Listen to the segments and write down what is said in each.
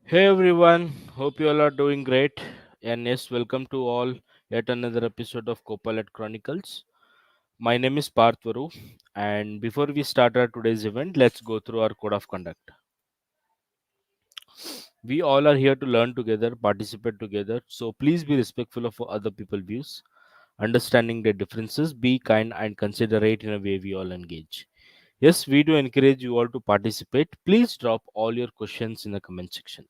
Hey everyone, hope you all are doing great. And yes, welcome to all yet another episode of Copilot Chronicles. My name is Parth Varu, and before we start our today's event, let's go through our code of conduct. We all are here to learn together, participate together, so please be respectful of other people's views, understanding their differences, be kind and considerate in a way we all engage. Yes, we do encourage you all to participate. Please drop all your questions in the comment section.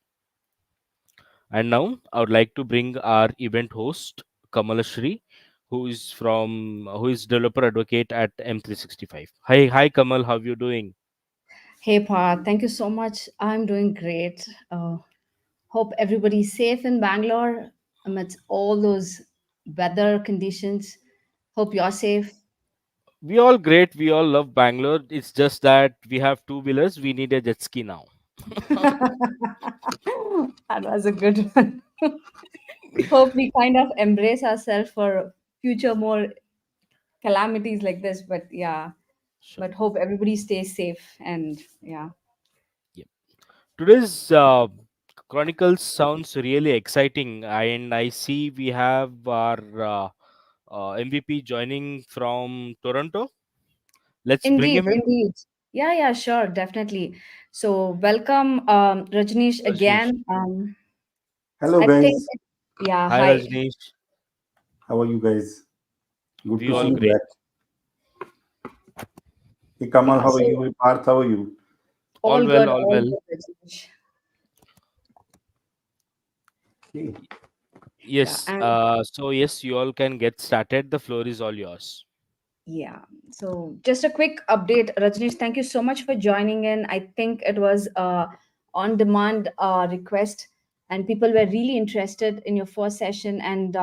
And now I would like to bring our event host Kamalashri, who is developer advocate at M365. Hi Kamal, how you doing? Hey, Pa, thank you so much. I'm doing great. Hope everybody's safe in Bangalore amidst all those weather conditions. Hope you're safe. We all great. We all love Bangalore. It's just that we have two wheelers. We need a jet ski now. That was a good one. Hope we kind of embrace ourselves for future more calamities like this. But yeah, Sure. but hope everybody stays safe and yeah. Yeah. Today's Chronicles sounds really exciting, and I see we have our MVP joining from Toronto. Let's bring Indeed, him in. indeed. Yeah, sure, definitely. So welcome, Rajneesh Rajnish. again. Hello I think, guys, yeah, Hi hi. Rajnish. how are you guys? Good We to see all Uh, you great. back. Hey Kamal, yeah, how are so you? Hey Parth, how are you? All well, all all well. good, Rajneesh. Okay. Yeah, Yes. and So yes, you all can get started. The floor is all yours. yeah. So just a quick update, Rajneesh. Thank you so much for joining in. I think it was on-demand request, and people were really interested in your first session, and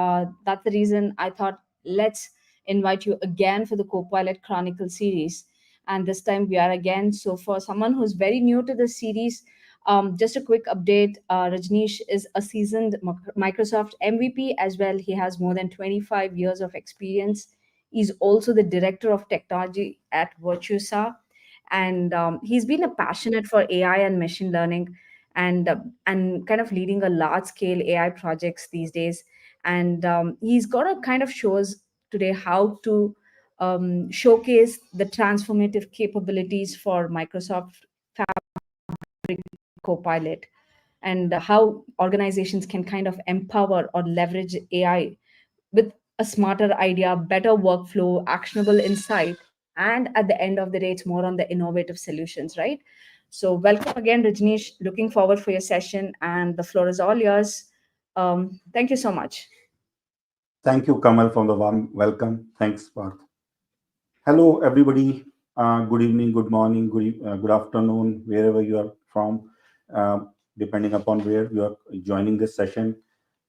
that's the reason I thought let's invite you again for the Copilot Chronicle series. And this time we are again. So for someone who's very new to the series, just a quick update. Rajneesh is a seasoned Microsoft MVP as well. He has more than 25 years of experience. He's also the director of technology at Virtusa, and he's been a passionate for AI and machine learning, and kind of leading a large scale AI projects these days. And he's got a kind of shows today how to showcase the transformative capabilities for Microsoft Fabric Copilot and how organizations can kind of empower or leverage AI with a smarter idea, better workflow, actionable insight, and at the end of the day, it's more on the innovative solutions, right? So, welcome again, Rajneesh. Looking forward for your session, and the floor is all yours. Thank you so much. Thank you, Kamal, for the warm welcome. Thanks, Parth. Hello, everybody. Good evening, good morning, good afternoon, wherever you are from, uh, depending upon where you are joining this session.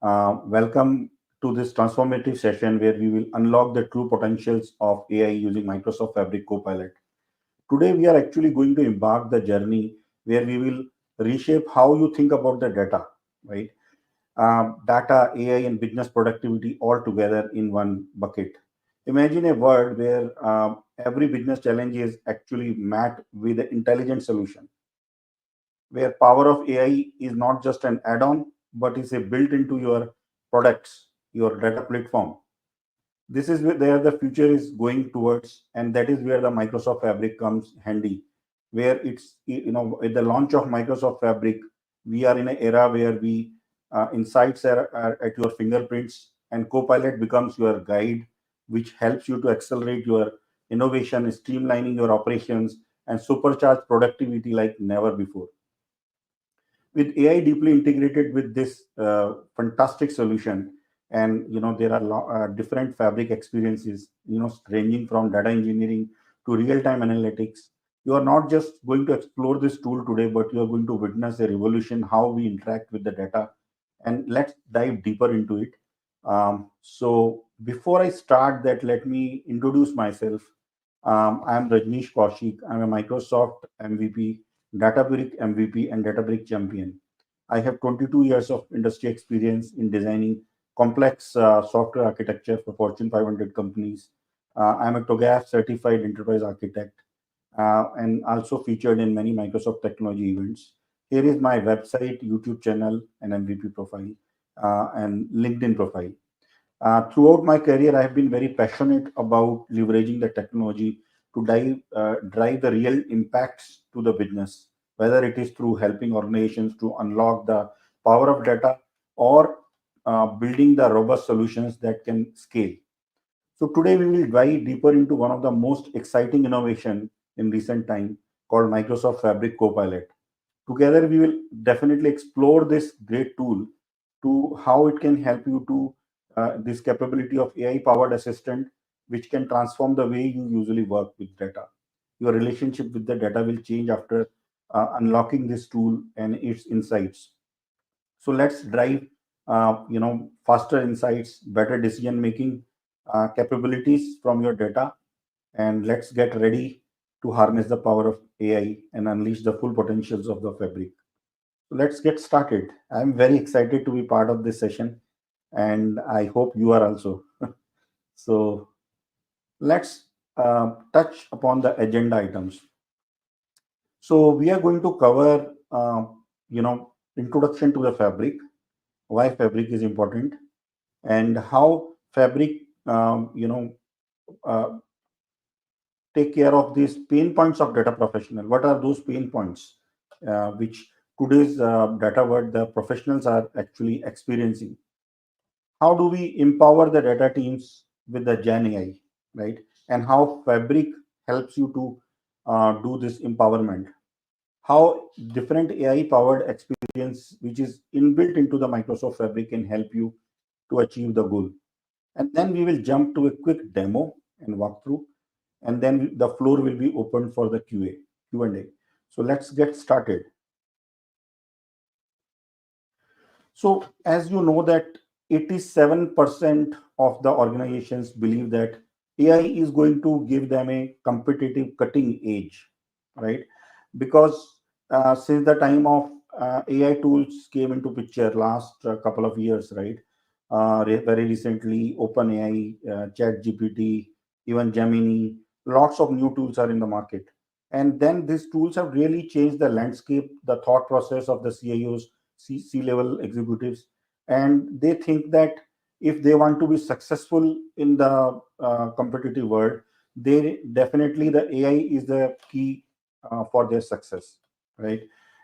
Welcome to this transformative session where we will unlock the true potentials of AI using Microsoft Fabric Copilot. Today, we are actually going to embark the journey where we will reshape how you think about the data, right? Data, AI, and business productivity all together in one bucket. Imagine a world where every business challenge is actually met with an intelligent solution, where power of AI is not just an add-on, but is a built into your products, your data platform. This is where the future is going towards, and that is where the Microsoft Fabric comes handy. Where it's with the launch of Microsoft Fabric, we are in an era where we insights are at your fingerprints, and Copilot becomes your guide, which helps you to accelerate your innovation, streamlining your operations, and supercharge productivity like never before. With AI deeply integrated with this fantastic solution, and there are different fabric experiences, ranging from data engineering to real-time analytics. You are not just going to explore this tool today, but you are going to witness a revolution how we interact with the data. And let's dive deeper into it. So before I start that, let me introduce myself. I'm Rajneesh Kaushik. I'm a Microsoft MVP, Databricks MVP, and Databricks champion. I have 22 years of industry experience in designing complex software architecture for Fortune 500 companies. I'm a TOGAF certified enterprise architect and also featured in many Microsoft technology events. Here is my website, YouTube channel, and MVP profile, and LinkedIn profile. Throughout my career, I have been very passionate about leveraging the technology to drive the real impacts to the business, whether it is through helping organizations to unlock the power of data or building the robust solutions that can scale. So today we will dive deeper into one of the most exciting innovation in recent time called Microsoft Fabric Copilot. Together we will definitely explore this great tool to how it can help you to this capability of AI powered assistant, which can transform the way you usually work with data. Your relationship with the data will change after unlocking this tool and its insights. So let's drive faster insights, better decision making capabilities from your data, and let's get ready to harness the power of AI and unleash the full potentials of the fabric. So let's get started. I'm very excited to be part of this session, and I hope you are also. So let's touch upon the agenda items. So we are going to cover, introduction to the fabric, why fabric is important, and how fabric, uh, take care of these pain points of data professional. What are those pain points which today's data world the professionals are actually experiencing? How do we empower the data teams with the Gen AI, right? And how Fabric helps you to do this empowerment. How different AI powered experience, which is inbuilt into the Microsoft Fabric, can help you to achieve the goal. And then we will jump to a quick demo and walkthrough, and then the floor will be open for the Q&A. So let's get started. So as you know that 87% of the organizations believe that AI is going to give them a competitive cutting edge, right? Because since the time of AI tools came into picture last couple of years, right? Very recently, OpenAI, ChatGPT, even Gemini, lots of new tools are in the market. And then these tools have really changed the landscape, the thought process of the CIOs, C-level executives, and they think that if they want to be successful in the competitive world, they definitely the AI is the key for their success, right?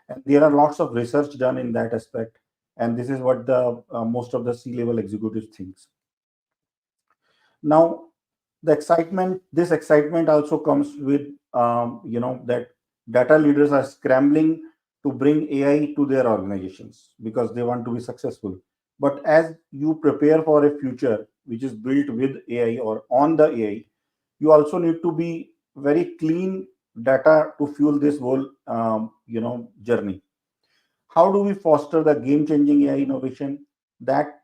And there are lots of research done in that aspect, and this is what the most of the C-level executives thinks. Now, this excitement also comes with that data leaders are scrambling to bring AI to their organizations because they want to be successful. But as you prepare for a future which is built with AI or on the AI, you also need to be very clean data to fuel this whole journey. How do we foster the game changing AI innovation? That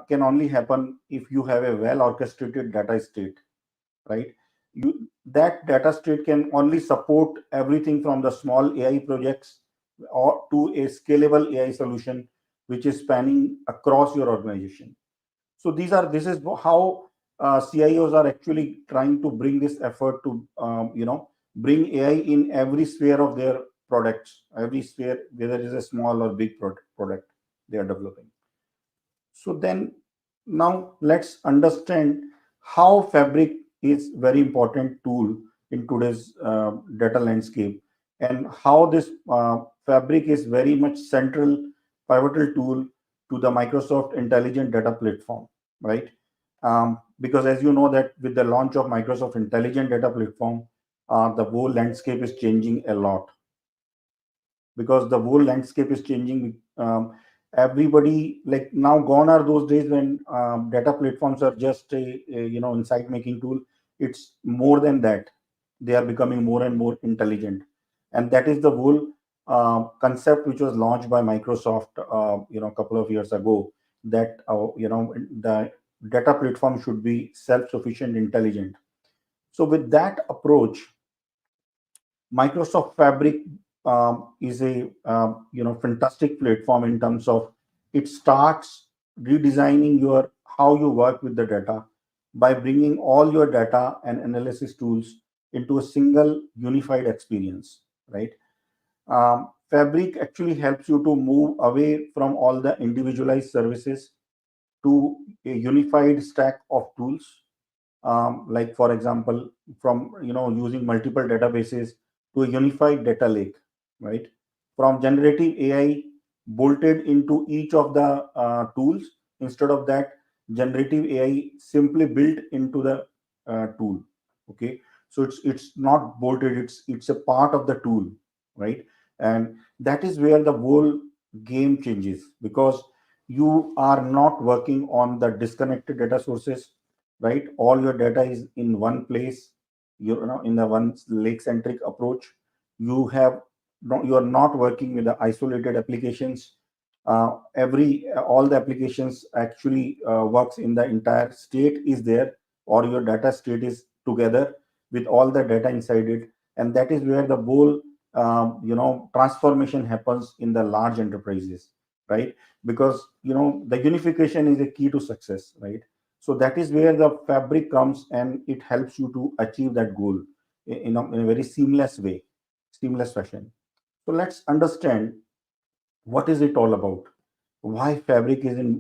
can only happen if you have a well orchestrated data state, right? You That data state can only support everything from the small AI projects or to a scalable AI solution which is spanning across your organization. So this is how CIOs are actually trying to bring this effort to bring AI in every sphere of their products, every sphere, whether it is a small or big product they are developing. So then now let's understand how Fabric is very important tool in today's data landscape, and how this Fabric is very much central, pivotal tool to the Microsoft Intelligent Data Platform, right? Because as you know that with the launch of Microsoft Intelligent Data Platform, the whole landscape is changing a lot, because the whole landscape is changing. Everybody, like, now gone are those days when data platforms are just a insight making tool. It's more than that. They are becoming more and more intelligent, and that is the whole concept which was launched by Microsoft a couple of years ago, that the data platform should be self sufficient, intelligent. So with that approach, Microsoft Fabric is a fantastic platform in terms of it starts redesigning your how you work with the data by bringing all your data and analysis tools into a single unified experience, right? Fabric actually helps you to move away from all the individualized services to a unified stack of tools, like for example, from using multiple databases to a unified data lake, right? From generative AI bolted into each of the tools. Instead of that, generative AI simply built into the tool. Okay, so it's not bolted; it's a part of the tool, right? And that is where the whole game changes, because you are not working on the disconnected data sources, right? All your data is in one place. In the one lake centric approach, you have you are not working with the isolated applications. Every all the applications actually works in the entire state is there, or your data state is together with all the data inside it. And that is where the whole transformation happens in the large enterprises, right? Because the unification is a key to success, right? So that is where the fabric comes, and it helps you to achieve that goal in a very seamless fashion. So let's understand what is it all about. Why fabric is in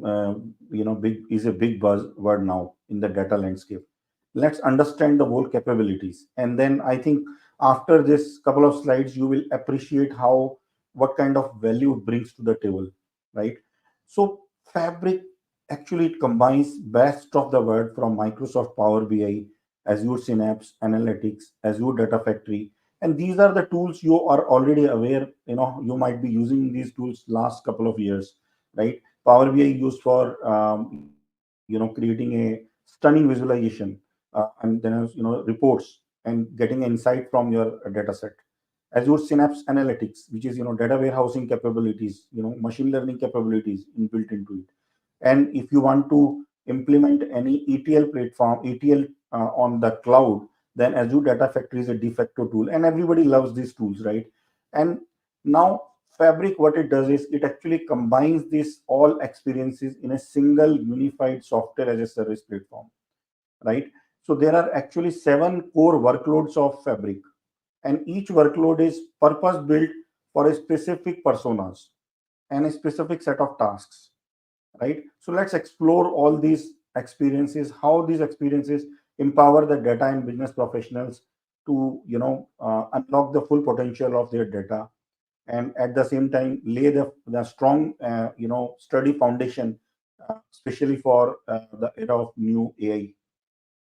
big is a big buzzword now in the data landscape. Let's understand the whole capabilities, and then I think after this couple of slides you will appreciate how what kind of value it brings to the table, right? So fabric actually it combines best of the world from Microsoft Power BI, Azure Synapse Analytics, Azure Data Factory. And these are the tools you are already aware, you might be using these tools last couple of years, right? Power BI used for creating a stunning visualization, and then reports and getting insight from your data set. Azure Synapse Analytics, which is data warehousing capabilities, machine learning capabilities inbuilt into it. And if you want to implement any ETL platform, ETL on the cloud, then Azure Data Factory is a de facto tool, and everybody loves these tools, right? And now Fabric, what it does is it actually combines these all experiences in a single unified software as a service platform, right? So there are actually 7 core workloads of Fabric, and each workload is purpose built for a specific personas and a specific set of tasks, right? So let's explore all these experiences, how these experiences empower the data and business professionals to unlock the full potential of their data, and at the same time lay the strong sturdy foundation, especially for the era of new AI.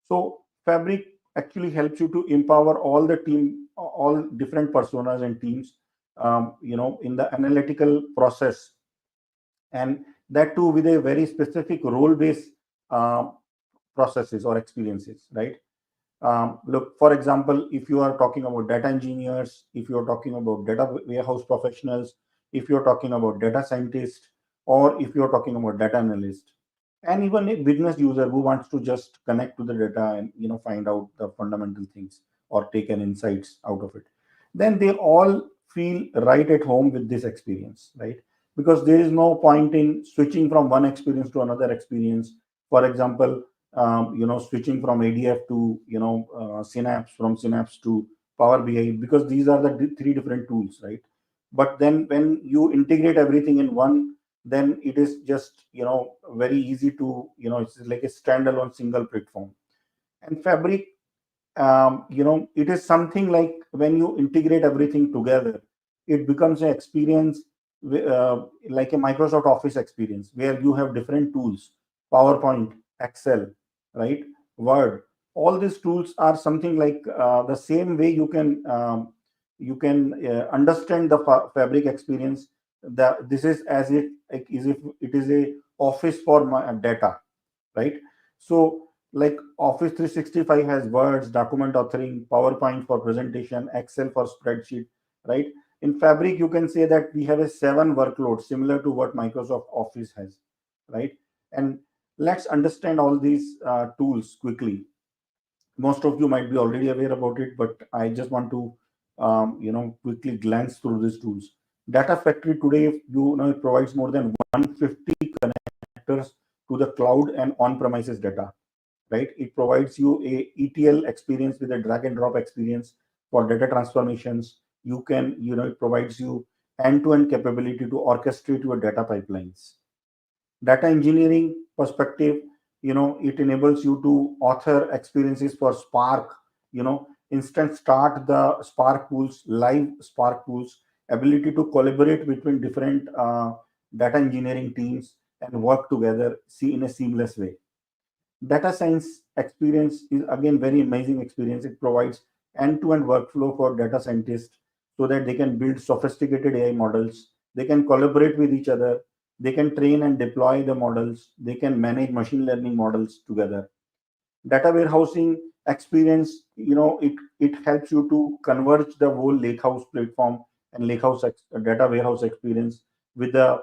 So Fabric actually helps you to empower all the team, all different personas and teams, in the analytical process, and that too with a very specific role-based uh, processes or experiences, right? Look, for example, if you are talking about data engineers, if you are talking about data warehouse professionals, if you are talking about data scientists, or if you are talking about data analyst, and even a business user who wants to just connect to the data and find out the fundamental things or take an insights out of it, then they all feel right at home with this experience, right? Because there is no point in switching from one experience to another experience. For example, switching from ADF to Synapse, from Synapse to Power BI, because these are the three different tools, right? But then when you integrate everything in one, then it is just very easy to it's like a standalone single platform. And Fabric, it is something like when you integrate everything together, it becomes an experience, like a Microsoft Office experience, where you have different tools, PowerPoint, Excel, right? Word. All these tools are something like the same way you can understand the Fabric experience. That this is as it like is if it is a office for my data, right? So like Office 365 has words, document authoring, PowerPoint for presentation, Excel for spreadsheet, right? In Fabric, you can say that we have a 7 workload similar to what Microsoft Office has, right? And let's understand all these tools quickly. Most of you might be already aware about it, but I just want to quickly glance through these tools. Data Factory today, it provides more than 150 connectors to the cloud and on-premises data, right? It provides you a ETL experience with a drag and drop experience for data transformations. You can, it provides you end-to-end capability to orchestrate your data pipelines. Data engineering perspective, it enables you to author experiences for Spark, instant start the Spark pools, live Spark pools, ability to collaborate between different data engineering teams and work together see in a seamless way. Data science experience is again very amazing experience. It provides end-to-end workflow for data scientists so that they can build sophisticated AI models. They can collaborate with each other. They can train and deploy the models. They can manage machine learning models together. Data warehousing experience, it helps you to converge the whole lakehouse platform and data warehouse experience with the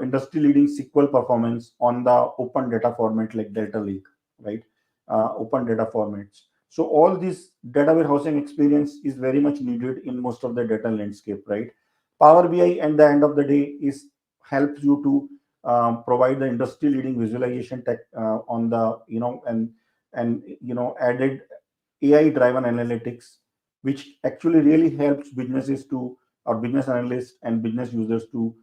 industry leading SQL performance on the open data format like Delta Lake, right? Open data formats. So all this data warehousing experience is very much needed in most of the data landscape, right? Power BI at the end of the day is helps you to provide the industry leading visualization tech on the added AI driven analytics, which actually really helps businesses to, or business analysts and business users to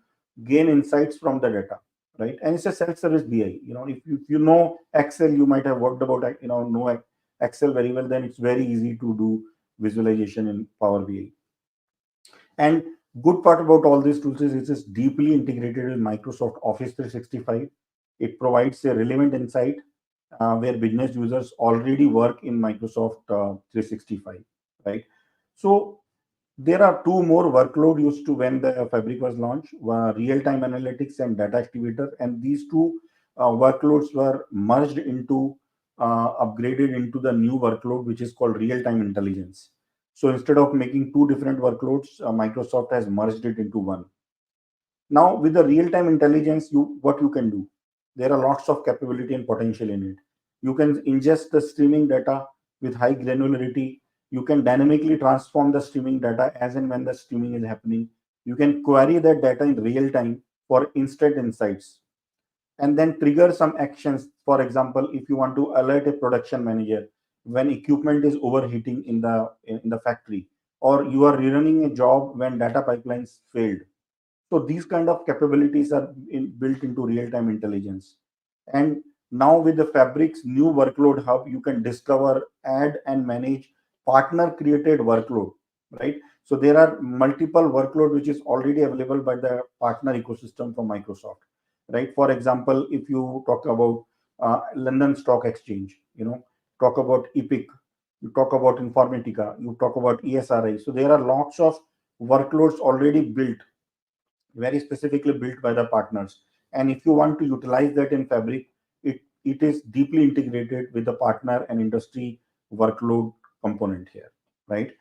gain insights from the data, right? And it's a self-service BI. If you know Excel, you might have worked about know Excel very well. Then it's very easy to do visualization in Power BI. And good part about all these tools is it is deeply integrated with Microsoft Office 365. It provides a relevant insight where business users already work in Microsoft 365, right? So there are two more workload used to when the Fabric was launched, real-time analytics and data activator, and these two workloads were merged into, upgraded into the new workload, which is called real-time intelligence. So instead of making two different workloads, Microsoft has merged it into one. Now, with the real-time intelligence, what you can do, there are lots of capability and potential in it. You can ingest the streaming data with high granularity. You can dynamically transform the streaming data as and when the streaming is happening. You can query that data in real time for instant insights, and then trigger some actions. For example, if you want to alert a production manager when equipment is overheating in the factory, or you are rerunning a job when data pipelines failed, so these kind of capabilities are built into real-time intelligence. And now with the Fabric's new workload hub, you can discover, add, and manage partner-created workload, right? So there are multiple workload which is already available by the partner ecosystem from Microsoft, right? For example, if you talk about London Stock Exchange, talk about Epic, you talk about Informatica, you talk about ESRI. So there are lots of workloads already built, very specifically built by the partners. And if you want to utilize that in Fabric, it is deeply integrated with the partner and industry workload component here, right?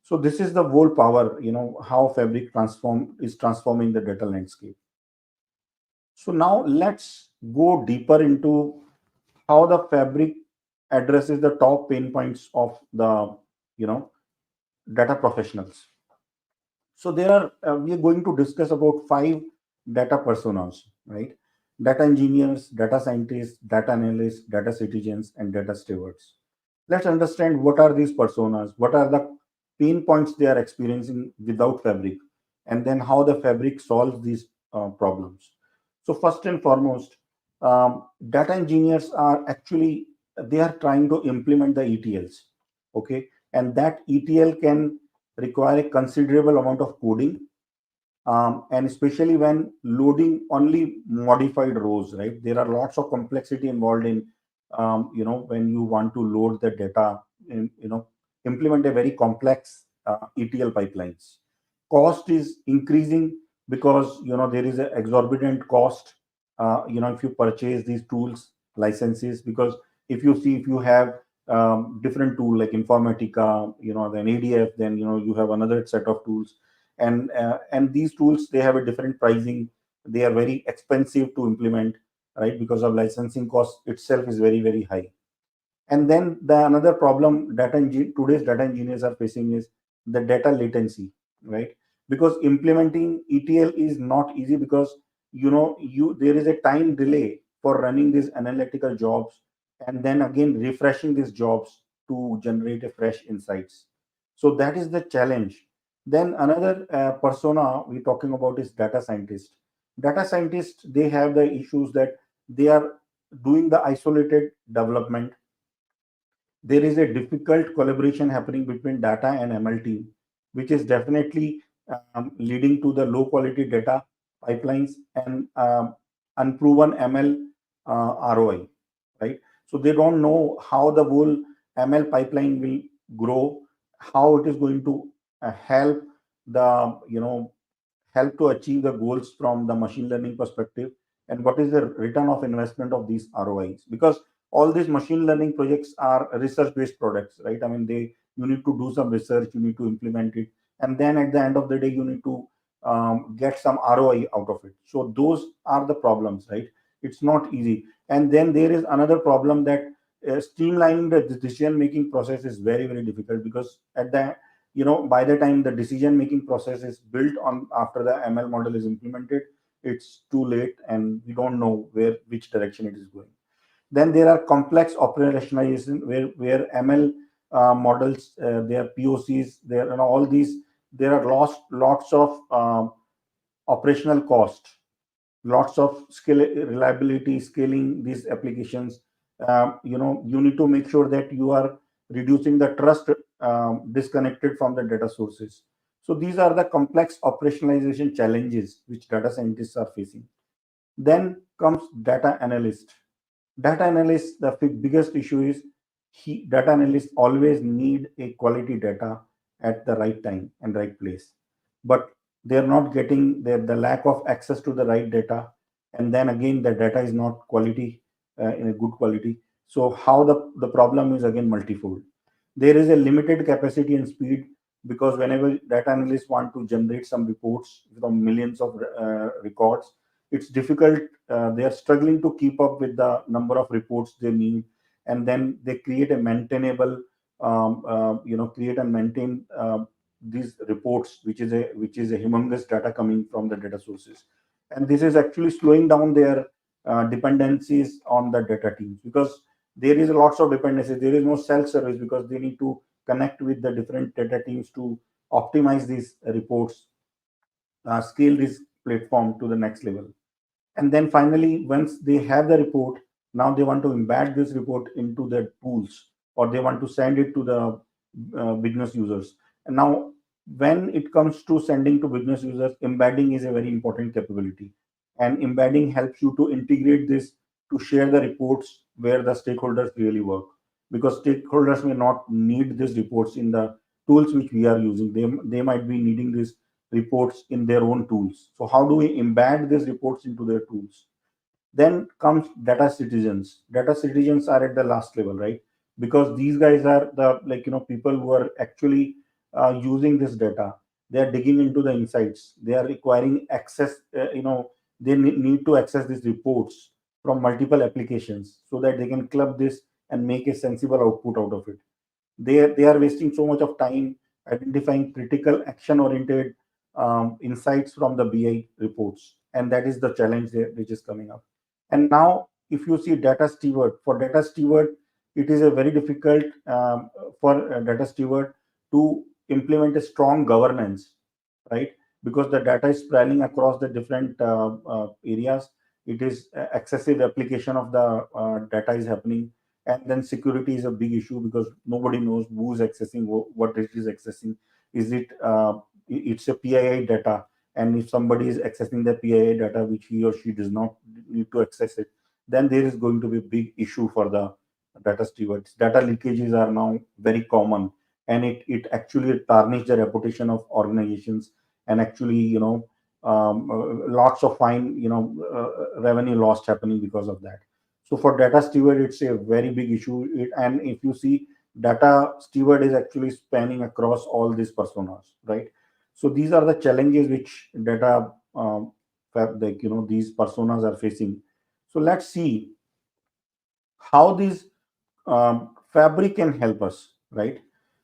So this is the whole power, how Fabric is transforming the data landscape. So now let's go deeper into how the Fabric addresses the top pain points of the, data professionals. So there are we are going to discuss about five data personas, right? Data engineers, data scientists, data analysts, data citizens, and data stewards. Let's understand what are these personas, what are the pain points they are experiencing without Fabric, and then how the Fabric solves these problems. So first and foremost, data engineers are actually, they are trying to implement the ETLs, okay, and that ETL can require a considerable amount of coding, and especially when loading only modified rows, right? There are lots of complexity involved in, when you want to load the data and, implement a very complex ETL pipelines. Cost is increasing because, there is an exorbitant cost, if you purchase these tools, licenses, because if you have different tool like Informatica, then ADF, then, you have another set of tools, and these tools, they have a different pricing. They are very expensive to implement, right? Because of licensing cost itself is very, very high. And then the another problem today's data engineers are facing is the data latency, right? Because implementing ETL is not easy, because there is a time delay for running these analytical jobs, and then again refreshing these jobs to generate a fresh insights. So that is the challenge. Then another persona we're talking about is data scientist. Data scientists, they have the issues that they are doing the isolated development. There is a difficult collaboration happening between data and ML team, which is definitely leading to the low quality data pipelines and unproven ML ROI, right? So they don't know how the whole ML pipeline will grow, how it is going to help the, help to achieve the goals from the machine learning perspective, and what is the return of investment of these ROIs. Because all these machine learning projects are research based products, right? I mean, they, you need to do some research, you need to implement it, and then at the end of the day you need to get some ROI out of it. So those are the problems, right? It's not easy. And then there is another problem that streamlining the decision making process is very very difficult, because at the, by the time the decision making process is built on after the ML model is implemented, it's too late and we don't know where, which direction it is going. Then there are complex operationalization where ML models, their POCs, there and all these, there are lots of operational cost, lots of skill, reliability, scaling these applications. You need to make sure that you are reducing the trust disconnected from the data sources. So these are the complex operationalization challenges which data scientists are facing. Then comes data analyst. Data analyst, the biggest issue is data analysts always need a quality data at the right time and right place, but they're not getting the lack of access to the right data, and then again the data is not quality, in a good quality. So how the problem is again multifold. There is a limited capacity and speed, because whenever data analysts want to generate some reports from millions of records, it's difficult. They are struggling to keep up with the number of reports they need, and then they create a maintainable, create and maintain these reports, which is a humongous data coming from the data sources, and this is actually slowing down their dependencies on the data teams, because there is lots of dependencies. There is no self service, because they need to connect with the different data teams to optimize these reports, scale this platform to the next level. And then finally, once they have the report, now they want to embed this report into their tools, or they want to send it to the business users. And now, when it comes to sending to business users, embedding is a very important capability, and embedding helps you to integrate this to share the reports where the stakeholders really work, because stakeholders may not need these reports in the tools which we are using. They might be needing these reports in their own tools. So how do we embed these reports into their tools? Then comes data citizens. Data citizens are at the last level, right? Because these guys are the, people who are actually using this data. They are digging into the insights. They are requiring access. They need to access these reports from multiple applications so that they can club this and make a sensible output out of it. They are wasting so much of time identifying critical action oriented insights from the BI reports, and that is the challenge there which is coming up. And now, if you see data steward, for data steward, it is a very difficult, for data steward to implement a strong governance, right? Because the data is sprawling across the different areas. It is excessive application of the data is happening, and then security is a big issue, because nobody knows who's accessing what it is accessing. Is it it's a PII data, and if somebody is accessing the PII data which he or she does not need to access it, then there is going to be a big issue for the data stewards. Data leakages are now very common, and it actually tarnish the reputation of organizations, and actually, lots of fine, revenue lost happening because of that. So for data steward, it's a very big issue. And if you see, data steward is actually spanning across all these personas, right? So these are the challenges which data, these personas are facing. So let's see how these fabric can help us, right?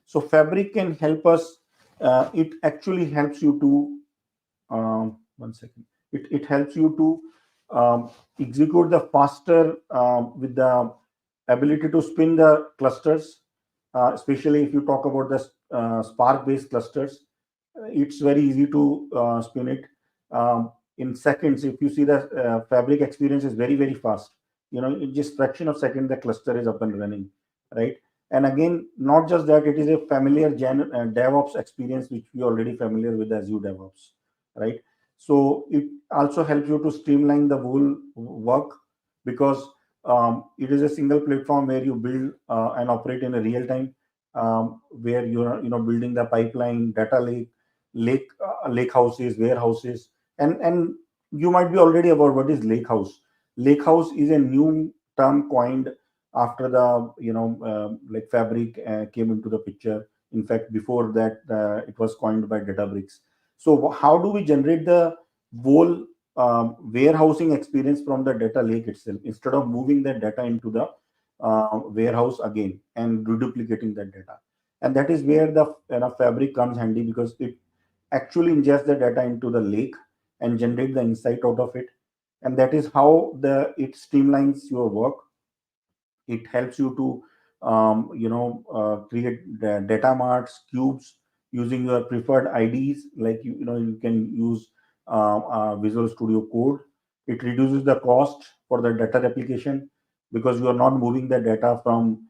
So fabric can help us. It actually helps you to, one second. It helps you to execute the faster, with the ability to spin the clusters, especially if you talk about the Spark based clusters. it's very easy to spin it in seconds. If you see the Fabric experience is very, very fast. In just fraction of second, the cluster is up and running, right? And again, not just that, it is a familiar DevOps experience, which we already familiar with Azure DevOps, right? So it also helps you to streamline the whole work, because it is a single platform where you build and operate in a real time, where you're building the pipeline, data lake houses, warehouses. And you might be already aware what is lake house. Lake house is a new term coined after the like Fabric came into the picture. In fact, before that, it was coined by Databricks. So how do we generate the whole warehousing experience from the data lake itself, instead of moving that data into the warehouse again and reduplicating that data? And that is where the Fabric comes handy, because it actually ingest the data into the lake and generate the insight out of it. And that is how the it streamlines your work. It helps you to create the data marts, cubes, using your preferred IDs. Like you can use Visual Studio Code. It reduces the cost for the data replication, because you are not moving the data from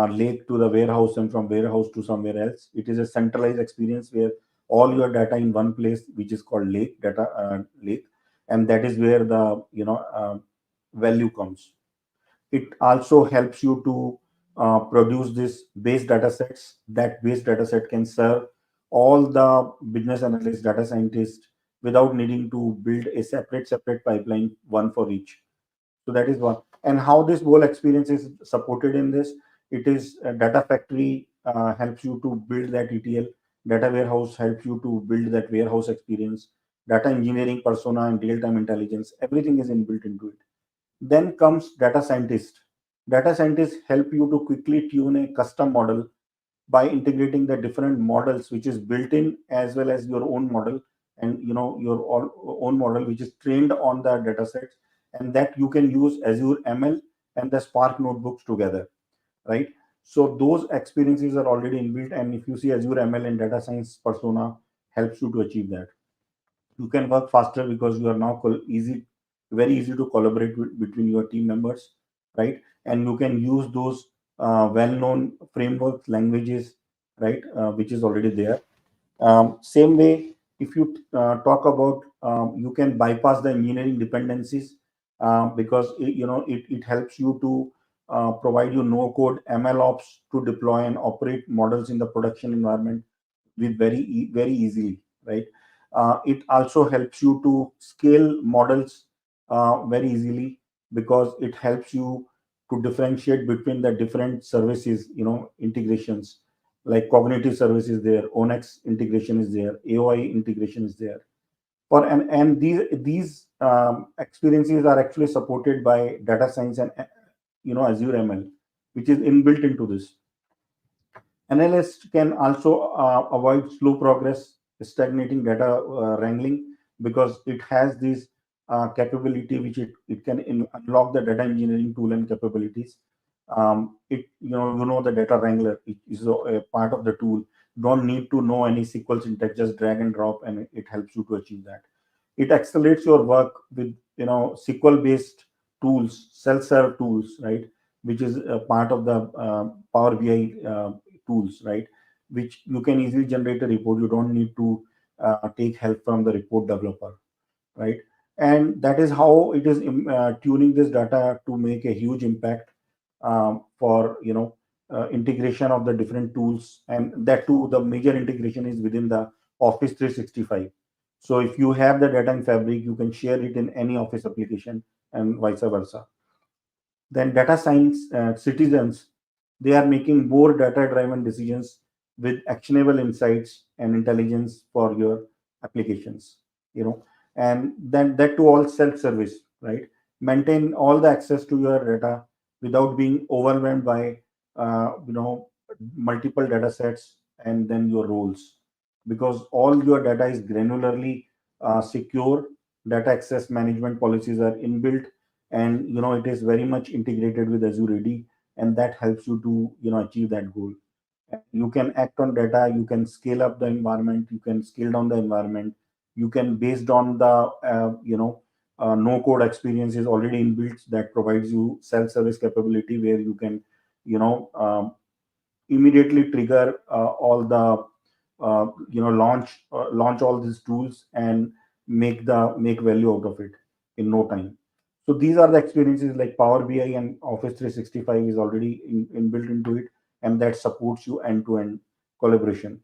lake to the warehouse and from warehouse to somewhere else. It is a centralized experience where all your data in one place, which is called lake, and that is where the value comes. It also helps you to produce this base data sets. That base data set can serve all the business analysts, data scientists, without needing to build a separate pipeline, one for each. So that is one. And how this whole experience is supported in this, it is Data Factory helps you to build that ETL. Data Warehouse helps you to build that warehouse experience. Data engineering persona and real-time intelligence, everything is inbuilt into it. Then comes data scientist. Data scientists help you to quickly tune a custom model by integrating the different models which is built in, as well as your own model, and your own model which is trained on the data sets, and that you can use Azure ML and the Spark notebooks together, right? So those experiences are already inbuilt, and if you see Azure ML and data science persona helps you to achieve that. You can work faster because you are now very easy to collaborate between your team members, right? And you can use those well-known frameworks, languages, right, which is already there. Same way, if you talk about, you can bypass the engineering dependencies, because it helps you to provide you no code ML ops to deploy and operate models in the production environment with very easily, right? It also helps you to scale models very easily, because it helps you to differentiate between the different services, integrations, like cognitive services there, Onex integration is there, AOI integration is there. And these experiences are actually supported by data science and Azure ML, which is inbuilt into this. Analysts can also avoid slow progress, stagnating data wrangling, because it has this capability which it can unlock the data engineering tool and capabilities. The data wrangler is a part of the tool. Don't need to know any SQL syntax, just drag and drop, and it helps you to achieve that. It accelerates your work with SQL based tools, self-serve tools, right? Which is a part of the Power BI tools, right? Which you can easily generate a report. You don't need to take help from the report developer, right? And that is how it is tuning this data to make a huge impact for integration of the different tools. And that too, the major integration is within the Office 365. So if you have the data in Fabric, you can share it in any Office application, and vice versa. Then data science citizens, they are making more data driven decisions with actionable insights and intelligence for your applications, you know and then that to all self service, right? Maintain all the access to your data without being overwhelmed by uh, you know multiple data sets and then your roles, because all your data is granularly secure. Data access management policies are inbuilt, and it is very much integrated with Azure AD, and that helps you to achieve that goal. You can act on data, you can scale up the environment, you can scale down the environment, you can, based on the no code experience is already inbuilt that provides you self service capability, where you can you know um, immediately trigger all the launch all these tools and make value out of it in no time. So these are the experiences like Power BI and Office 365 is already inbuilt into it, and that supports you end to end collaboration.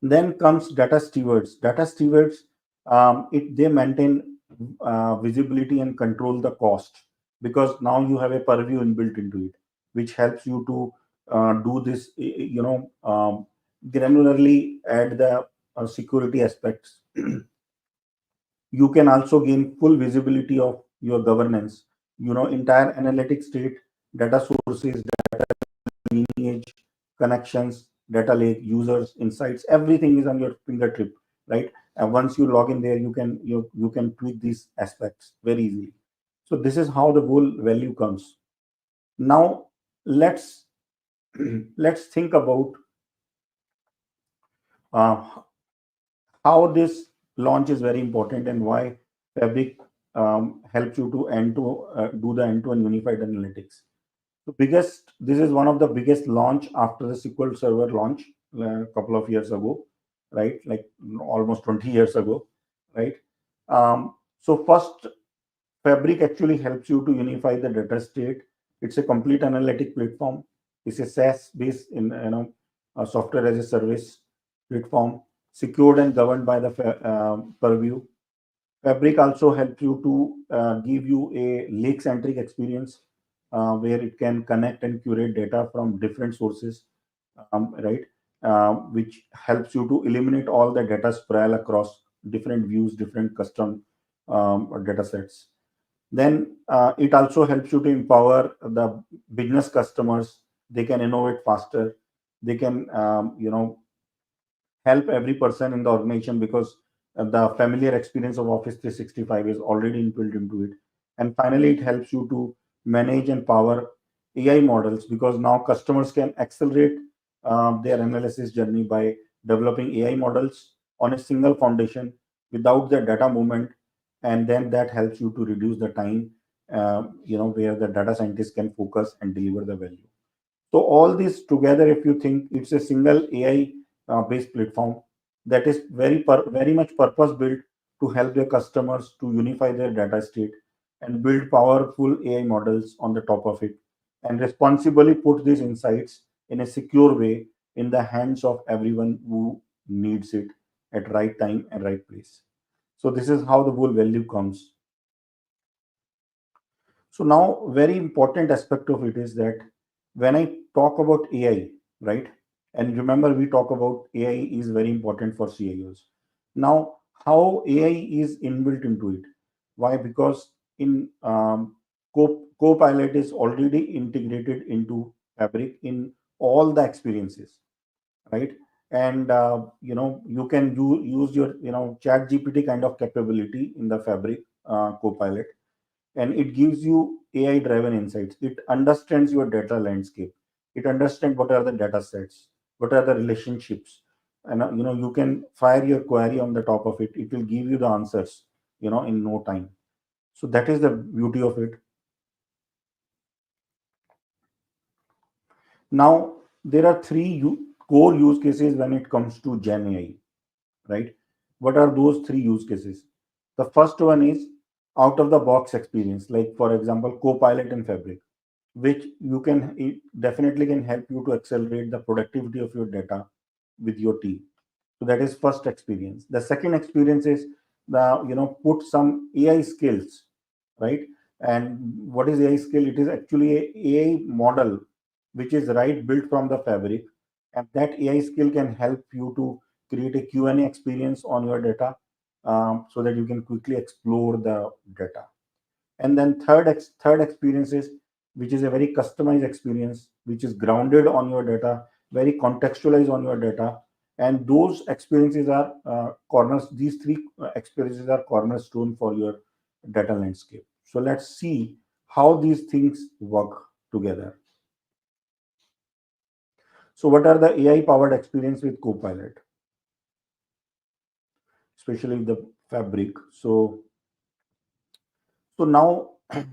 Then comes data stewards. Data stewards, they maintain visibility and control the cost, because now you have a purview inbuilt into it, which helps you to do this, granularly add the security aspects. You can also gain full visibility of your governance, entire analytic state, data sources, lineage, connections, data lake, users, insights, everything is on your fingertip, right? And once you log in there, you can tweak these aspects very easily. So this is how the whole value comes. Now let's let's think about uh, how this launch is very important and why Fabric helps you to do the end-to-end unified analytics. The biggest, this is one of the biggest launch after the SQL Server launch a couple of years ago, right? Like almost 20 years ago, right? So first, Fabric actually helps you to unify the data state. It's a complete analytic platform. It's a SaaS-based in a software as a service platform, secured and governed by the purview. Fabric also helps you to give you a lake-centric experience, where it can connect and curate data from different sources, right? Which helps you to eliminate all the data sprawl across different views, different custom data sets. Then it also helps you to empower the business customers. They can innovate faster. They can, help every person in the organization, because the familiar experience of Office 365 is already inbuilt into it. And finally, it helps you to manage and power AI models, because now customers can accelerate their analysis journey by developing AI models on a single foundation without the data movement. And then that helps you to reduce the time, where the data scientists can focus and deliver the value. So all this together, if you think, it's a single AI based platform that is very much purpose built to help their customers to unify their data state and build powerful AI models on the top of it, and responsibly put these insights in a secure way in the hands of everyone who needs it at right time and right place. So this is how the whole value comes. So now, very important aspect of it is that when I talk about AI, right? And remember, we talk about AI is very important for CIOs. Now, how AI is inbuilt into it? Why? Because in Copilot is already integrated into Fabric in all the experiences, right? And you can use your Chat GPT kind of capability in the Fabric Copilot, and it gives you AI driven insights. It understands your data landscape. It understands what are the data sets, what are the relationships, and you can fire your query on the top of it. It will give you the answers, in no time. So that is the beauty of it. Now there are three core use cases when it comes to Gen AI, right? What are those three use cases? The first one is out of the box experience, like for example, Copilot and Fabric, which it definitely can help you to accelerate the productivity of your data with your team. So that is first experience. The second experience is the put some AI skills, right? And what is AI skill? It is actually a AI model which is right built from the Fabric, and that AI skill can help you to create a Q&A experience on your data, so that you can quickly explore the data. And then third experience is, which is a very customized experience, which is grounded on your data, very contextualized on your data. And those experiences are corners these three experiences are cornerstone for your data landscape. So let's see how these things work together. So what are the AI powered experience with Copilot, especially the Fabric? So now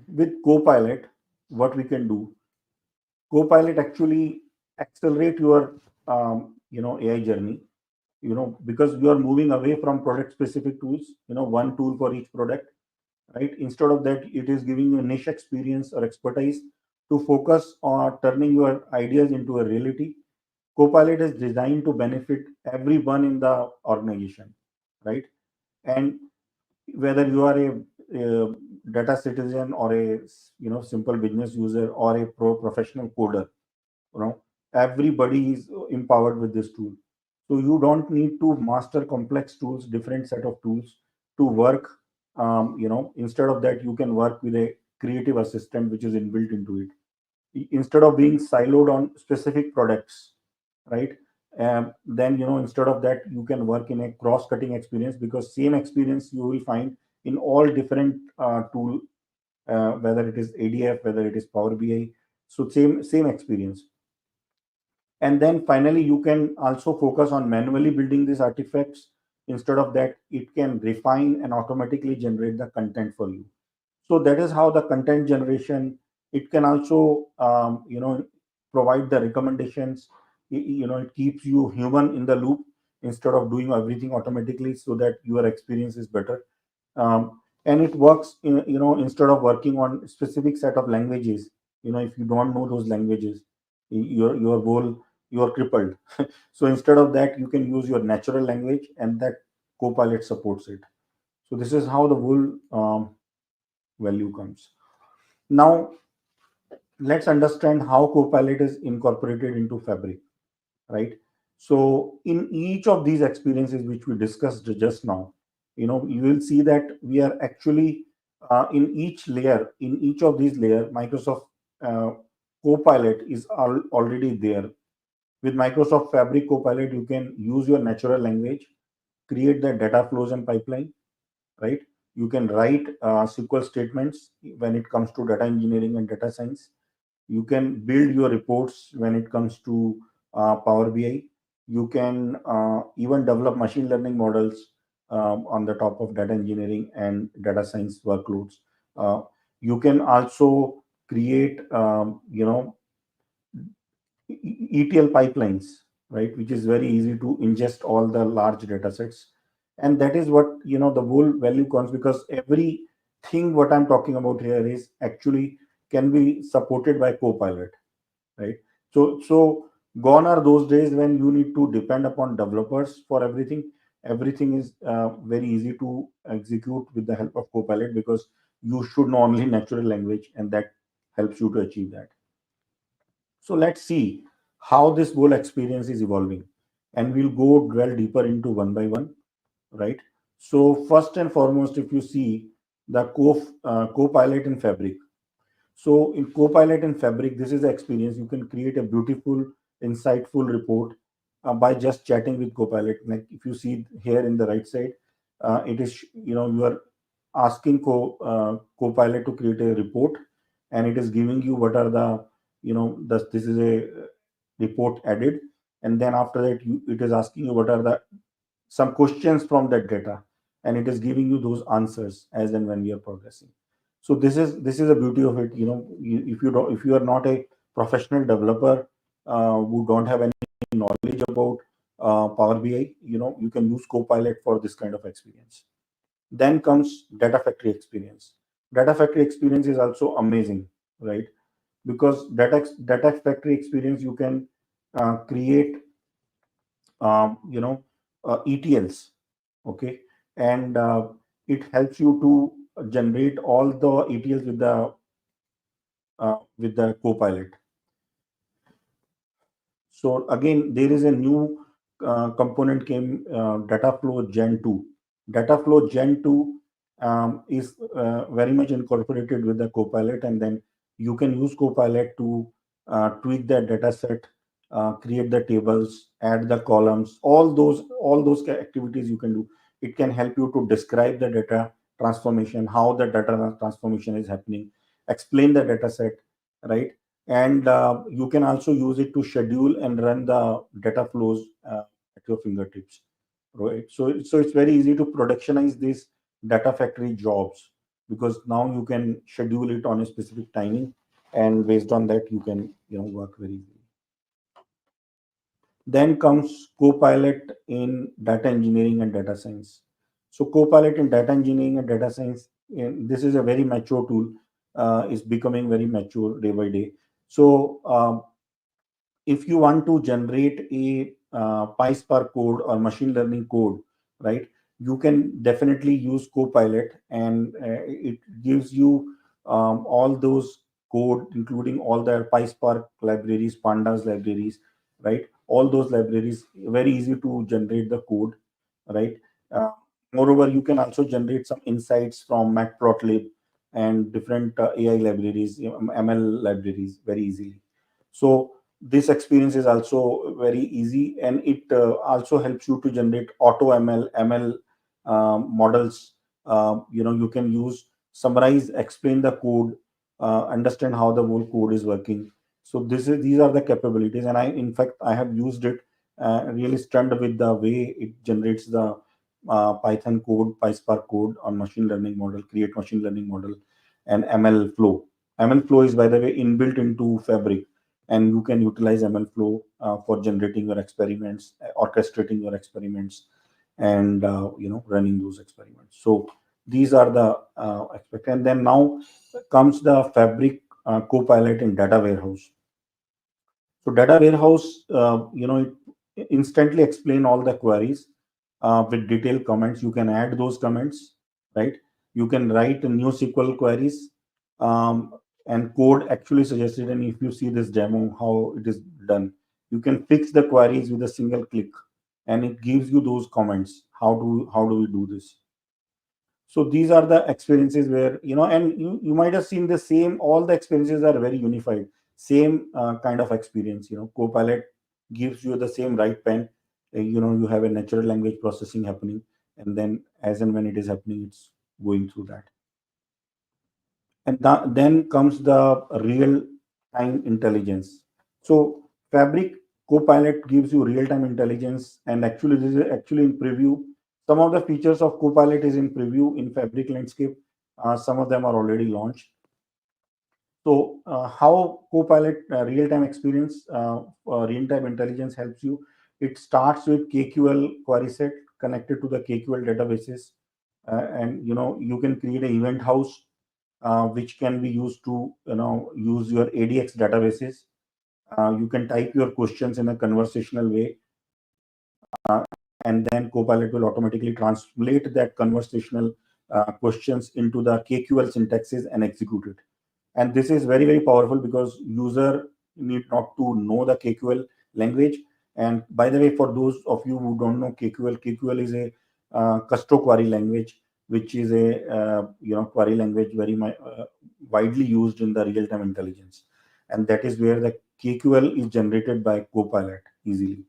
with Copilot, what we can do, Copilot actually accelerate your AI journey, because you are moving away from product specific tools, one tool for each product, right? Instead of that, it is giving you a niche experience or expertise to focus on turning your ideas into a reality. Copilot is designed to benefit everyone in the organization, right? And whether you are a data citizen or a simple business user or a professional coder, you know everybody is empowered with this tool. So you don't need to master complex tools, different set of tools to work. Instead of that, you can work with a creative assistant which is inbuilt into it. Instead of being siloed on specific products, right? Then instead of that, you can work in a cross-cutting experience, because same experience you will find in all different tool, whether it is ADF, whether it is Power BI. So same experience. And then finally, you can also focus on manually building these artifacts. Instead of that, it can refine and automatically generate the content for you. So that is how the content generation. It can also provide the recommendations. It keeps you human in the loop instead of doing everything automatically, so that your experience is better. And it works instead of working on specific set of languages. If you don't know those languages, your whole you are crippled. So instead of that, you can use your natural language, and that Copilot supports it. So this is how the whole value comes. Now let's understand how Copilot is incorporated into Fabric, right? So in each of these experiences which we discussed just now, you will see that we are actually in each layer, in each of these layer, Microsoft uh, Copilot is already there. With Microsoft Fabric Copilot, you can use your natural language, create the data flows and pipeline, right? You can write SQL statements when it comes to data engineering and data science. You can build your reports when it comes to Power BI. You can even develop machine learning models on the top of data engineering and data science workloads. Uh, you can also create, ETL pipelines, right, which is very easy to ingest all the large data sets. And that is what, the whole value comes, because everything what I'm talking about here is actually can be supported by Copilot, right? So gone are those days when you need to depend upon developers for everything. Everything is very easy to execute with the help of Copilot, because you should know only natural language, and that helps you to achieve that. So let's see how this whole experience is evolving, and we'll go dwell deeper into one by one, right? So first and foremost, if you see the Copilot in Fabric. So in Copilot in Fabric, this is the experience. You can create a beautiful, insightful report by just chatting with Copilot. Like if you see here in the right side, it is, you are asking Copilot to create a report, and it is giving you what are the, this is a report added. And then after that, it is asking you what are the some questions from that data, and it is giving you those answers as and when we are progressing. So this is the beauty of it. If you don't, if you are not a professional developer who don't have any knowledge about Power BI, you can use Copilot for this kind of experience. Then comes Data Factory experience. Data Factory experience is also amazing, right? Because data factory experience, you can create ETLs, okay, and it helps you to generate all the ETLs with the Copilot. So again, there is a new component came, Data Flow Gen 2. Data Flow Gen 2 is very much incorporated with the Copilot, and then you can use Copilot to tweak the data set, create the tables, add the columns, all those activities you can do. It can help you to describe the data transformation, how the data transformation is happening, explain the data set, right? and you can also use it to schedule and run the data flows at your fingertips, right? So it's very easy to productionize these data factory jobs, because now you can schedule it on a specific timing, and based on that you can work very easily. Then comes Copilot in data engineering and data science. So Copilot in data engineering and data science, this is a very mature tool. Is becoming very mature day by day. So if you want to generate a PySpark code or machine learning code, right, you can definitely use Copilot, and it gives you all those code, including all the PySpark libraries, Pandas libraries, right? All those libraries, very easy to generate the code, right? Uh, Moreover, you can also generate some insights from Matplotlib and different AI libraries, ML libraries, very easily. So this experience is also very easy, and it also helps you to generate auto ml models. You can use, summarize, explain the code, understand how the whole code is working. So these are the capabilities, and in fact I have used it, really stunned with the way it generates the Python code, PySpark code on machine learning model, create machine learning model, and ml flow is, by the way, inbuilt into Fabric, and you can utilize ml flow for generating your experiments, orchestrating your experiments, and running those experiments. So these are the aspects. And then now comes the Fabric Copilot in data warehouse. So data warehouse, it instantly explain all the queries with detailed comments. You can add those comments, right? You can write new SQL queries, um, and code actually suggested. And if you see this demo, how it is done, you can fix the queries with a single click, and it gives you those comments. How do we do this? So these are the experiences where, and you might have seen the same, all the experiences are very unified, same kind of experience. Copilot gives you the same right pen. You have a natural language processing happening, and then as and when it is happening, it's going through that. And then comes the real time intelligence. So Fabric Copilot gives you real time intelligence, and actually this is actually in preview. Some of the features of Copilot is in preview in Fabric landscape. Some of them are already launched. So how Copilot real time experience, real time intelligence helps you? It starts with KQL query set connected to the KQL databases, and you can create an event house which can be used to use your ADX databases. You can type your questions in a conversational way, and then Copilot will automatically translate that conversational questions into the KQL syntaxes and execute it. And this is very, very powerful because user need not to know the KQL language. And by the way, for those of you who don't know KQL is a custom query language, which is a query language very widely used in the real-time intelligence, and that is where the KQL is generated by Copilot easily,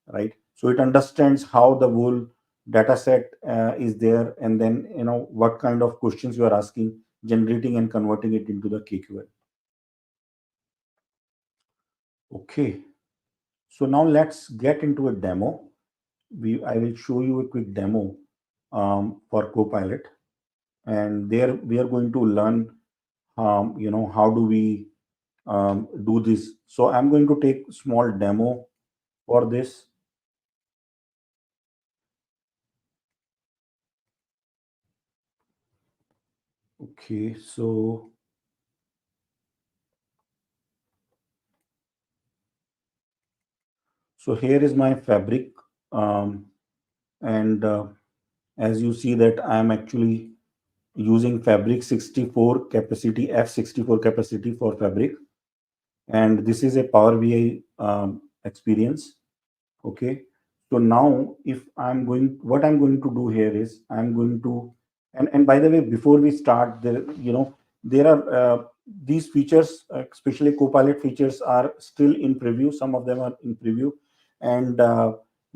right? So it understands how the whole data set is there, and then what kind of questions you are asking, generating and converting it into the KQL. Okay, so now let's get into a demo. I will show you a quick demo for Copilot, and there we are going to learn, how do we do this. So I'm going to take small demo for this. Okay, so here is my Fabric, um, and as you see that I am actually using Fabric 64 capacity, F64 capacity for Fabric, and this is a Power BI experience. Okay, so now if what I'm going to do here is I'm going to, and by the way, before we start, there are these features, especially Copilot features, are still in preview. Some of them are in preview, and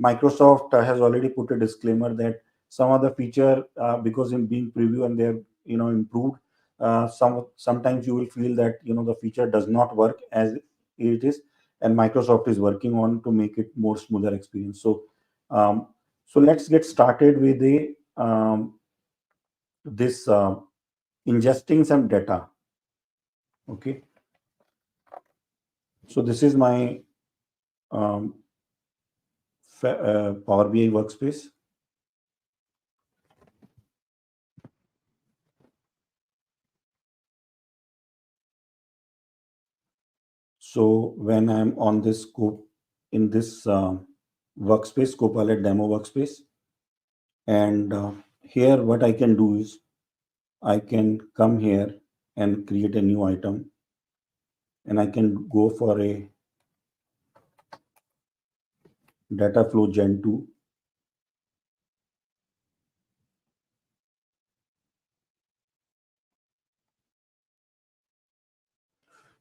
Microsoft has already put a disclaimer that some of the feature, because in being preview and they're improved, sometimes you will feel that the feature does not work as it is, and Microsoft is working on to make it more smoother experience. Um, so let's get started with the this ingesting some data. Okay, so this is my um, Power BI workspace. So when I'm on this scope in this workspace, Copilot demo workspace, and here what I can do is I can come here and create a new item, and I can go for a data flow Gen 2.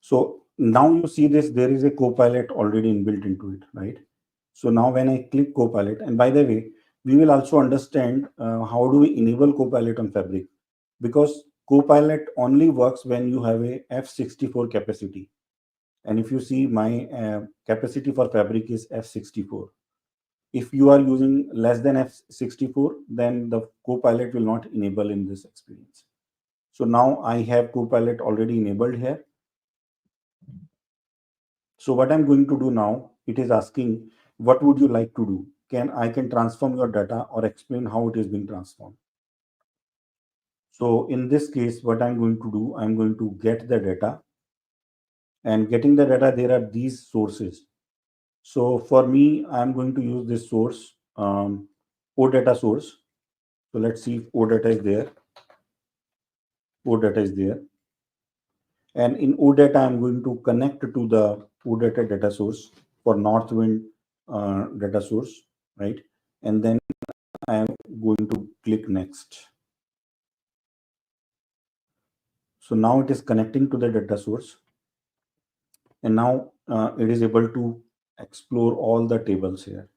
So now you see this, there is a Copilot already inbuilt into it, right? So now when I click Copilot, and by the way, we will also understand how do we enable Copilot on Fabric, because Copilot only works when you have a F64 capacity. And if you see, my capacity for Fabric is F64. If you are using less than F64, then the Copilot will not enable in this experience. So now I have Copilot already enabled here. So what I'm going to do now, it is asking, what would you like to do? I can transform your data or explain how it is being transformed. So in this case, what I'm going to do, I'm going to get the data, and getting the data, there are these sources. So for me, I'm going to use this source, OData source. So let's see if OData is there. OData is there. And in OData, I'm going to connect to the OData data source for Northwind data source, right? And then I'm going to click next. So now it is connecting to the data source. And now it is able to explore all the tables here.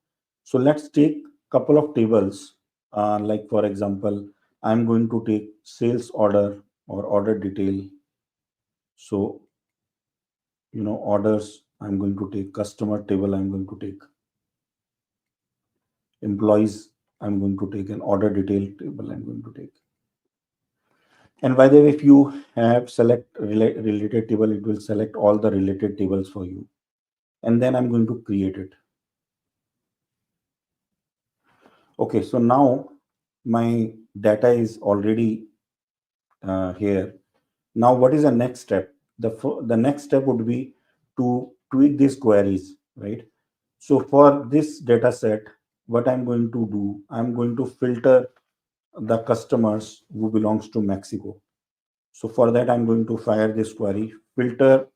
So let's take a couple of tables. Like for example, I'm going to take sales order or order detail. So, orders, I'm going to take customer table, I'm going to take employees, I'm going to take an order detail table, I'm going to take. And by the way, if you have select related table, it will select all the related tables for you. And then I'm going to create it. Okay, so now my data is already here. Now, what is the next step? The next step would be to tweak these queries, right? So for this data set, what I'm going to do, I'm going to filter the customers who belongs to Mexico. So for that, I'm going to fire this query, filter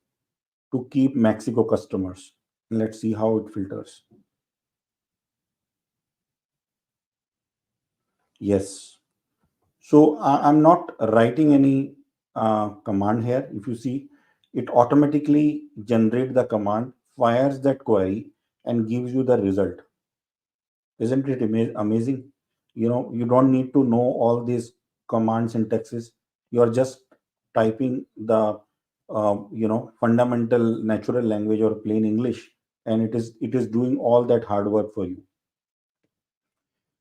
to keep Mexico customers. Let's see how it filters. Yes. So I'm not writing any command here. If you see, it automatically generates the command, fires that query, and gives you the result. Isn't it amazing? You don't need to know all these command syntaxes. You're just typing the fundamental natural language or plain English, and it is doing all that hard work for you.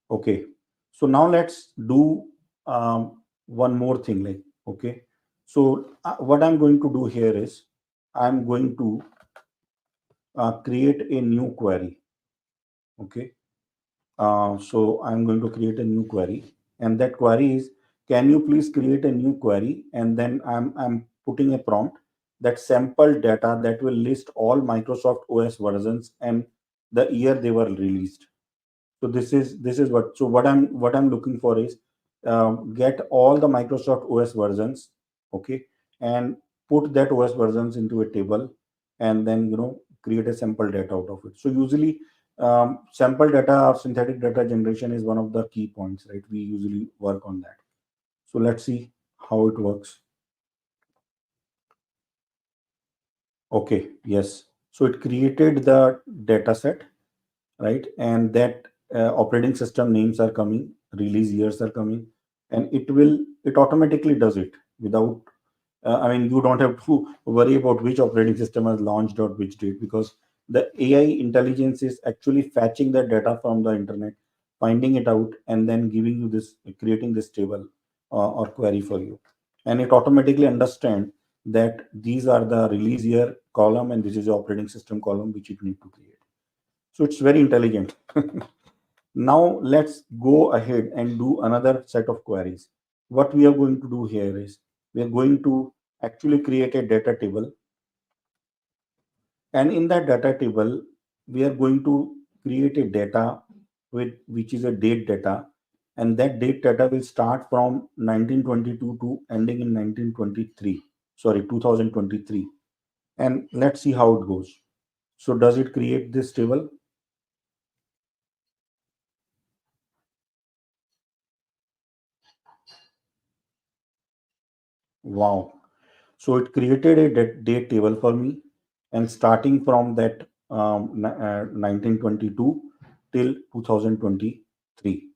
Okay, so now let's do one more thing. Like, okay, so what I'm going to do here is I'm going to create a new query. Okay, so I'm going to create a new query, and that query is, can you please create a new query? And then I'm putting a prompt, that sample data that will list all Microsoft OS versions and the year they were released. So this is what I'm looking for is, get all the Microsoft OS versions, okay, and put that OS versions into a table, and then create a sample data out of it. So usually, sample data or synthetic data generation is one of the key points, right? We usually work on that. So let's see how it works. Okay, yes. So it created the data set, right? And that operating system names are coming, release years are coming, and it automatically does it without I mean, you don't have to worry about which operating system has launched or which date, because the AI intelligence is actually fetching the data from the internet, finding it out, and then giving you this, creating this table or query for you. And it automatically understand that these are the release year column and this is the operating system column which it need to create. So it's very intelligent. Now let's go ahead and do another set of queries. What we are going to do here is we are going to actually create a data table, and in that data table we are going to create a data with which is a date data, and that date data will start from 1922 to ending in 1923, sorry, 2023. And let's see how it goes. So does it create this table? Wow. So it created a date table for me, and starting from that 1922 till 2023.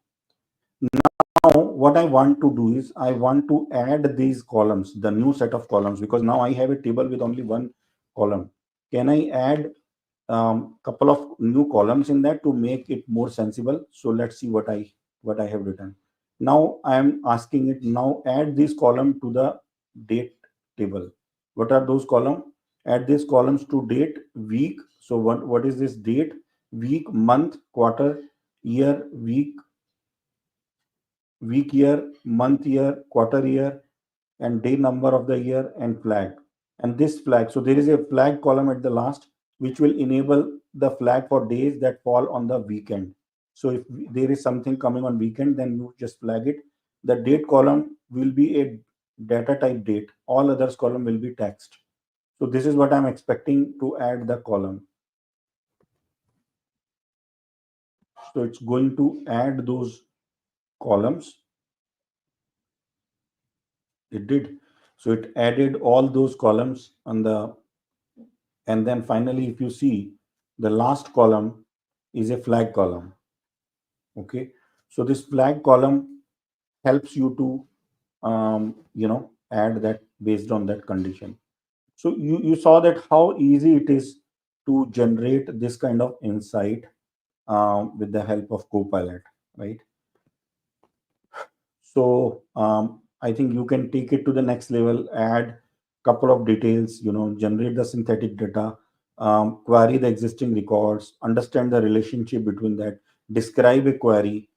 Now, what I want to do is I want to add these columns, the new set of columns, because now I have a table with only one column. Can I add couple of new columns in that to make it more sensible? So let's see what I have written. Now I am asking it, now add this column to the date table. What are those columns? Add these columns to date, week. So what is this? Date, week, month, quarter, year, week year, month year, quarter year, and day number of the year, and flag. And this flag, so there is a flag column at the last which will enable the flag for days that fall on the weekend. So if there is something coming on weekend, then you just flag it. The date column will be a data type date, all others column will be text. So this is what I'm expecting to add the column. So it's going to add those columns. It did. So it added all those columns on the, and then finally if you see, the last column is a flag column. Okay, so this flag column helps you to add that based on that condition. So you saw that how easy it is to generate this kind of insight with the help of Copilot, right? So I think you can take it to the next level, add couple of details, generate the synthetic data, query the existing records, understand the relationship between that, describe a query,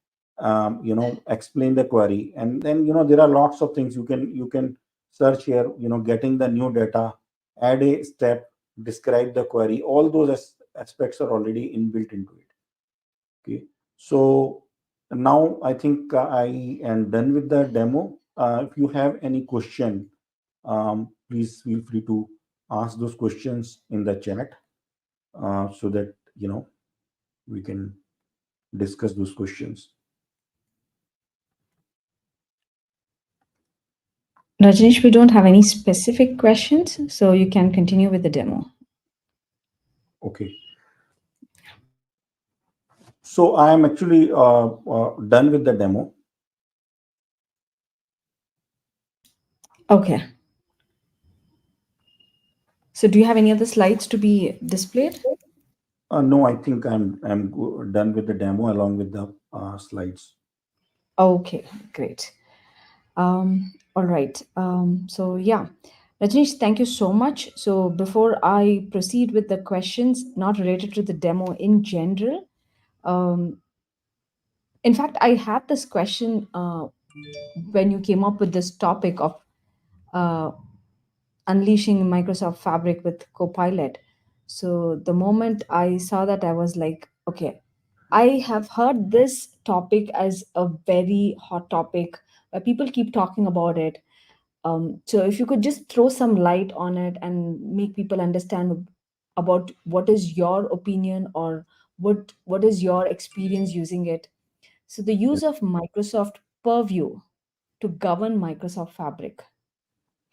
explain the query, and then there are lots of things you can search here. Getting the new data, add a step, describe the query. All those aspects are already inbuilt into it. Okay, so now I think I am done with the demo. If you have any question, please feel free to ask those questions in the chat so that we can discuss those questions. Rajneesh, we don't have any specific questions, so you can continue with the demo. Okay. So I am actually done with the demo. Okay. So do you have any other slides to be displayed? No, I think I'm done with the demo along with the slides. Okay, great. All right. So yeah, Rajneesh, thank you so much. So before I proceed with the questions not related to the demo in general, um, in fact, I had this question when you came up with this topic of uh, unleashing Microsoft Fabric with Copilot. So the moment I saw that, I was like, okay, I have heard this topic as a very hot topic where people keep talking about it. So if you could just throw some light on it and make people understand about what is your opinion or what is your experience using it. So the use of Microsoft Purview to govern Microsoft Fabric,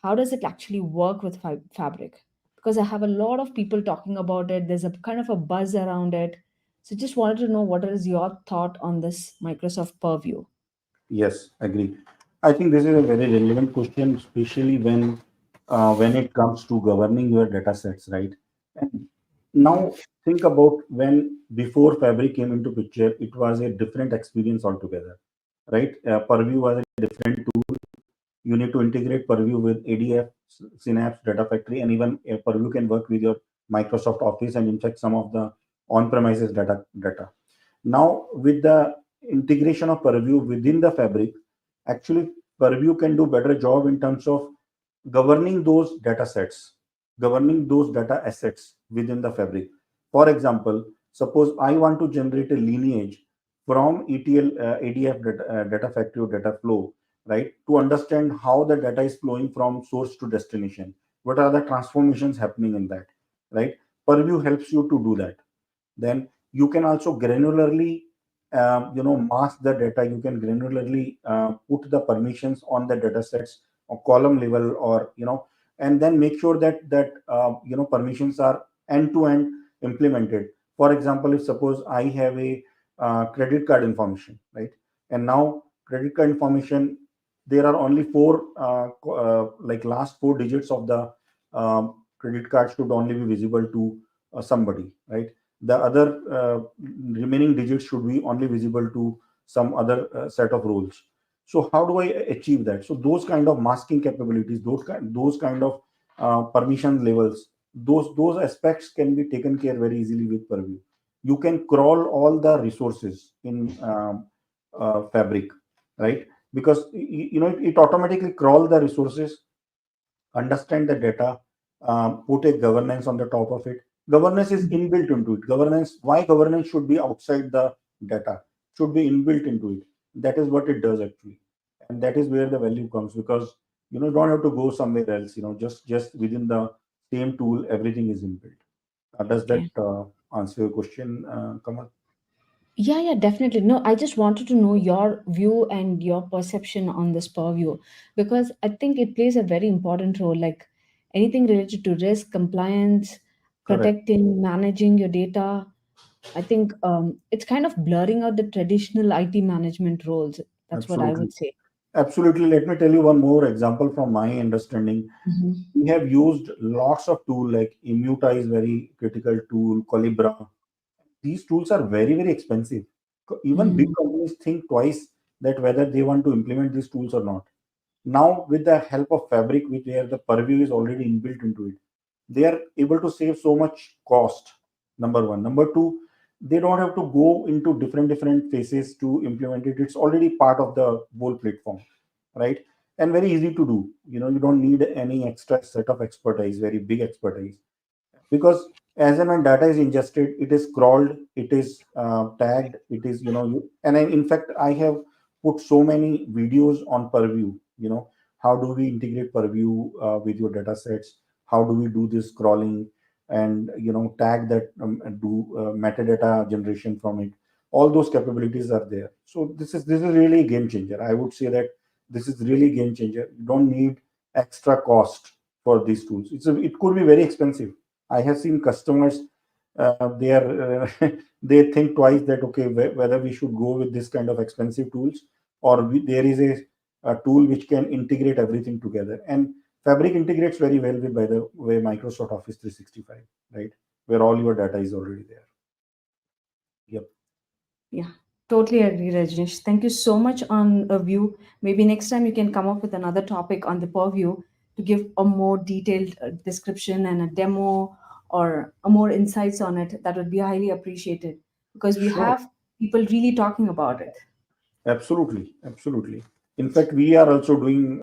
how does it actually work with Fabric? Because I have a lot of people talking about it. There's a kind of a buzz around it. So just wanted to know what is your thought on this Microsoft Purview? Yes, agree. I think this is a very relevant question, especially when when it comes to governing your data sets, right? And now think about when before Fabric came into picture, it was a different experience altogether, right? Purview was a different tool. You need to integrate Purview with ADF, Synapse, Data Factory, and even Purview can work with your Microsoft Office and in fact some of the on-premises data. Now with the integration of Purview within the Fabric, actually Purview can do better job in terms of governing those data sets, governing those data assets within the Fabric. For example, suppose I want to generate a lineage from ETL, ADF data factory or data flow, right? To understand how the data is flowing from source to destination. What are the transformations happening in that, right? Purview helps you to do that. Then you can also granularly mask the data. You can granularly put the permissions on the data sets or column level, or and then make sure that permissions are end to end implemented. For example, if suppose I have a credit card information, right? And now credit card information, there are only four like last four digits of the credit card should only be visible to somebody, right? The other remaining digits should be only visible to some other set of roles. So how do I achieve that? So those kind of masking capabilities, those kind of permission levels, those aspects can be taken care very easily with Purview. You can crawl all the resources in Fabric, right? Because it automatically crawl the resources, understand the data, put a governance on the top of it. Governance is inbuilt into it. Governance, why governance should be outside the data, should be inbuilt into it. That is what it does actually, and that is where the value comes, because you don't have to go somewhere else. Just within the same tool, everything is inbuilt. Does that Okay. answer your question, Kamal? Yeah, yeah, definitely. No, I just wanted to know your view and your perception on this purview, because I think it plays a very important role, like anything related to risk, compliance, Correct. protecting, managing your data. I think it's kind of blurring out the traditional IT management roles. That's what I Absolutely. would say. Absolutely. Let me tell you one more example from my understanding. Hmm. We have used lots of tools like Immuta is very critical tool, Colibra. These tools are very, very expensive. Even big Hmm. companies think twice that whether they want to implement these tools or not. Now, with the help of Fabric, which where the Purview is already inbuilt into it, they are able to save so much cost. Number one. Number two, they don't have to go into different phases to implement it. It's already part of the whole platform, right? And very easy to do. You don't need any extra set of expertise, very big expertise, because as and when data is ingested, it is crawled, it is tagged, it is in fact I have put so many videos on Purview. How do we integrate Purview with your data sets, how do we do this crawling, and tag that, do metadata generation from it. All those capabilities are there. So this is really a game changer. I would say that this is really a game changer. You don't need extra cost for these tools. It could be very expensive. I have seen customers, they are they think twice that okay, whether we should go with this kind of expensive tools, or there is a tool which can integrate everything together. And Fabric integrates very well with, by the way, Microsoft Office 365, right, where all your data is already there. Yep, Yeah, totally agree, Rajneesh. Thank you so much on a view. Maybe next time you can come up with another topic on the purview to give a more detailed description and a demo or a more insights on it. That would be highly appreciated because we sure. have people really talking about it. Absolutely, absolutely. In fact, we are also doing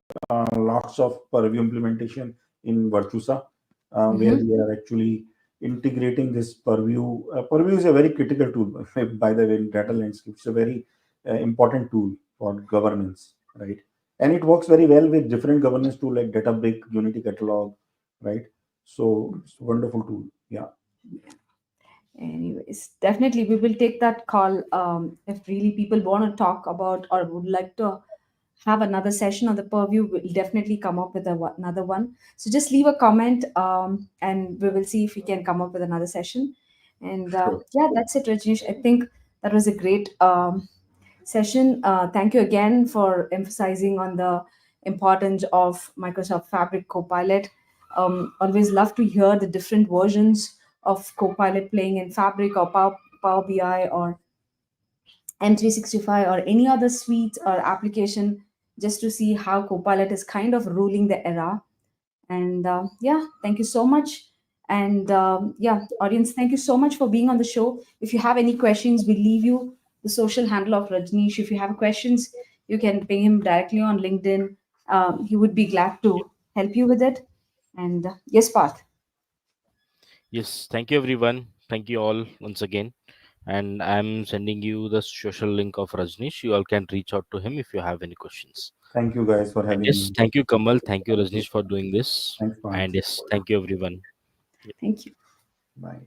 lots of Purview implementation in Virtusa, where Mm-hmm. we are actually integrating this Purview. Purview is a very critical tool, by the way, in data landscape. It's a very important tool for governance, right? And it works very well with different governance tool like Databricks, Unity Catalog, right? So it's a wonderful tool. Yeah, Anyways, definitely we will take that call if really people want to talk about or would like to have another session on the purview. We'll definitely come up with another one. So just leave a comment and we will see if we can come up with another session. And sure. yeah, that's it, Rajneesh. I think that was a great session. Thank you again for emphasizing on the importance of Microsoft Fabric Copilot. Always love to hear the different versions of Copilot playing in Fabric or Power BI or M365 or any other suite or application, just to see how Copilot is kind of ruling the era. And yeah, thank you so much. And yeah, audience, thank you so much for being on the show. If you have any questions, we leave you the social handle of Rajneesh. If you have questions, you can ping him directly on LinkedIn. He would be glad to help you with it. And yes, Parth. Yes, thank you everyone. Thank you all once again. And I'm sending you the social link of Rajnish. You all can reach out to him if you have any questions. Thank you guys for And having yes, me. thank you Kamal. Thank you Rajnish for doing this. Thanks, Parth. And yes, thank you everyone. Thank you. Bye.